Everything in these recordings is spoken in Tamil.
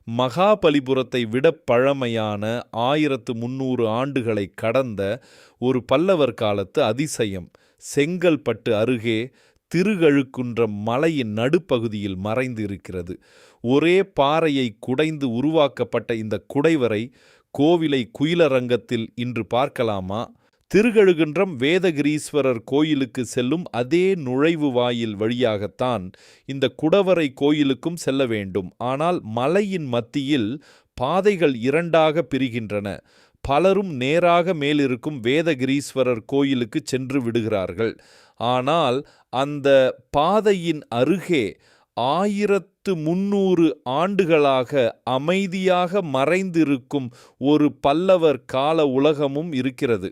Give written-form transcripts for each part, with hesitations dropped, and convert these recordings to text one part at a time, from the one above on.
மகாபலிபுரத்தை விட பழமையான 1300 ஆண்டுகளை கடந்த ஒரு பல்லவர் காலத்து அதிசயம் செங்கல்பட்டு அருகே திருகழுக்குன்றம் மலையின் நடுப்பகுதியில் மறைந்து இருக்கிறது. ஒரே பாறையை குடைந்து உருவாக்கப்பட்ட இந்த குடைவரை கோவிலை குயிலரங்கத்தில் இன்று பார்க்கலாமா? திருகழுகுன்றம் வேதகிரீஸ்வரர் கோயிலுக்கு செல்லும் அதே நுழைவு வாயில் வழியாகத்தான் இந்த குடவரை கோயிலுக்கும் செல்ல வேண்டும். ஆனால் மலையின் மத்தியில் பாதைகள் இரண்டாக பிரிகின்றன. பலரும் நேராக மேலிருக்கும் வேதகிரீஸ்வரர் கோயிலுக்கு சென்று விடுகிறார்கள். ஆனால் அந்த பாதையின் அருகே 1300 ஆண்டுகளாக அமைதியாக மறைந்திருக்கும் ஒரு பல்லவர் கால உலகமும் இருக்கிறது.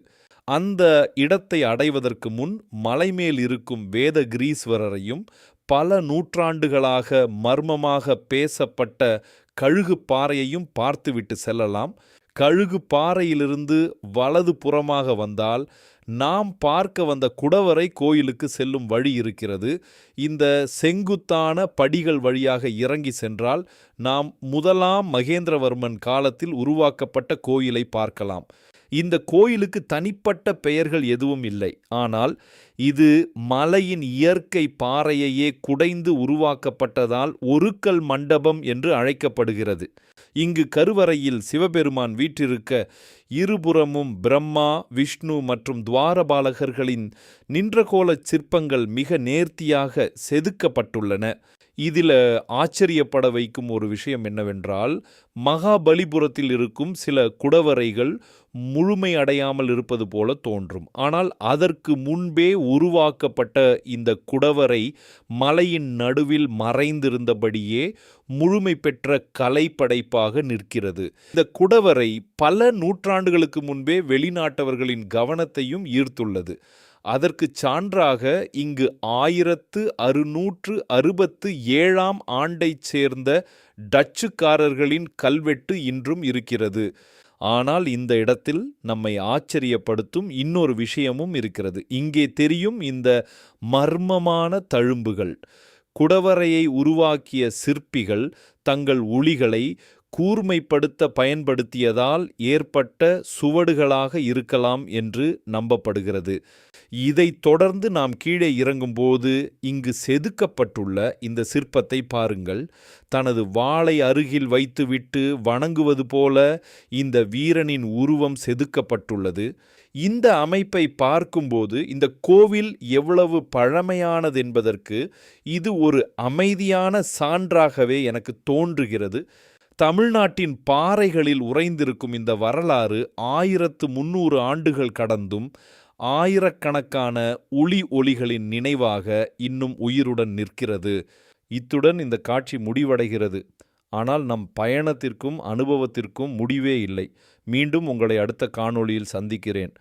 அந்த இடத்தை அடைவதற்கு முன் மலைமேல் இருக்கும் வேதகிரீஸ்வரரையும் பல நூற்றாண்டுகளாக மர்மமாக பேசப்பட்ட கழுகு பாறையையும் பார்த்துவிட்டு செல்லலாம். கழுகு பாறையிலிருந்து வலது புறமாக வந்தால் நாம் பார்க்க வந்த குடவரை கோயிலுக்கு செல்லும் வழி இருக்கிறது. இந்த செங்குத்தான படிகள் வழியாக இறங்கி சென்றால் நாம் முதலாம் மகேந்திரவர்மன் காலத்தில் உருவாக்கப்பட்ட கோயிலை பார்க்கலாம். இந்த கோயிலுக்கு தனிப்பட்ட பெயர்கள் எதுவும் இல்லை. ஆனால் இது மலையின் இயற்கை பாறையையே குடைந்து உருவாக்கப்பட்டதால் ஒருக்கல் மண்டபம் என்று அழைக்கப்படுகிறது. இங்கு கருவறையில் சிவபெருமான் வீற்றிருக்க இருபுறமும் பிரம்மா, விஷ்ணு மற்றும் துவாரபாலகர்களின் நின்றகோலச் சிற்பங்கள் மிக நேர்த்தியாக செதுக்கப்பட்டுள்ளன. இதில் ஆச்சரியப்பட வைக்கும் ஒரு விஷயம் என்னவென்றால், மகாபலிபுரத்தில் இருக்கும் சில குடவரைகள் முழுமை அடையாமல் இருப்பது போல தோன்றும். ஆனால் அதற்கு முன்பே உருவாக்கப்பட்ட இந்த குடவரை மலையின் நடுவில் மறைந்திருந்தபடியே முழுமை பெற்ற கலைப்படைப்பாக நிற்கிறது. இந்த குடவரை பல நூற்றாண்டுகளுக்கு முன்பே வெளிநாட்டவர்களின் கவனத்தையும் ஈர்த்துள்ளது. அதற்கு சான்றாக இங்கு 1667 ஆண்டைச் சேர்ந்த டச்சுக்காரர்களின் கல்வெட்டு இன்றும் இருக்கிறது. ஆனால் இந்த இடத்தில் நம்மை ஆச்சரியப்படுத்தும் இன்னொரு விஷயமும் இருக்கிறது. இங்கே தெரியும் இந்த மர்மமான தழும்புகள். குடவரையை உருவாக்கிய சிற்பிகள் தங்கள் உளிகளை கூர்மைப்படுத்த பயன்படுத்தியதால் ஏற்பட்ட சுவடுகளாக இருக்கலாம் என்று நம்பப்படுகிறது. இதைத் தொடர்ந்து நாம் கீழே இறங்கும்போது இங்கு செதுக்கப்பட்டுள்ள இந்த சிற்பத்தை பாருங்கள். தனது வாளை அருகில் வைத்துவிட்டு வணங்குவது போல இந்த வீரனின் உருவம் செதுக்கப்பட்டுள்ளது. இந்த அமைப்பை பார்க்கும்போது இந்த கோவில் எவ்வளவு பழமையானது என்பதற்கு இது ஒரு அமைதியான சான்றாகவே எனக்கு தோன்றுகிறது. தமிழ்நாட்டின் பாறைகளில் உறைந்திருக்கும் இந்த வரலாறு 1300 ஆண்டுகள் கடந்தும் ஆயிரக்கணக்கான ஒளிகளின் நினைவாக இன்னும் உயிருடன் நிற்கிறது. இத்துடன் இந்த காட்சி முடிவடைகிறது. ஆனால் நம் பயணத்திற்கும் அனுபவத்திற்கும் முடிவே இல்லை. மீண்டும் உங்களை அடுத்த காணொளியில் சந்திக்கிறேன்.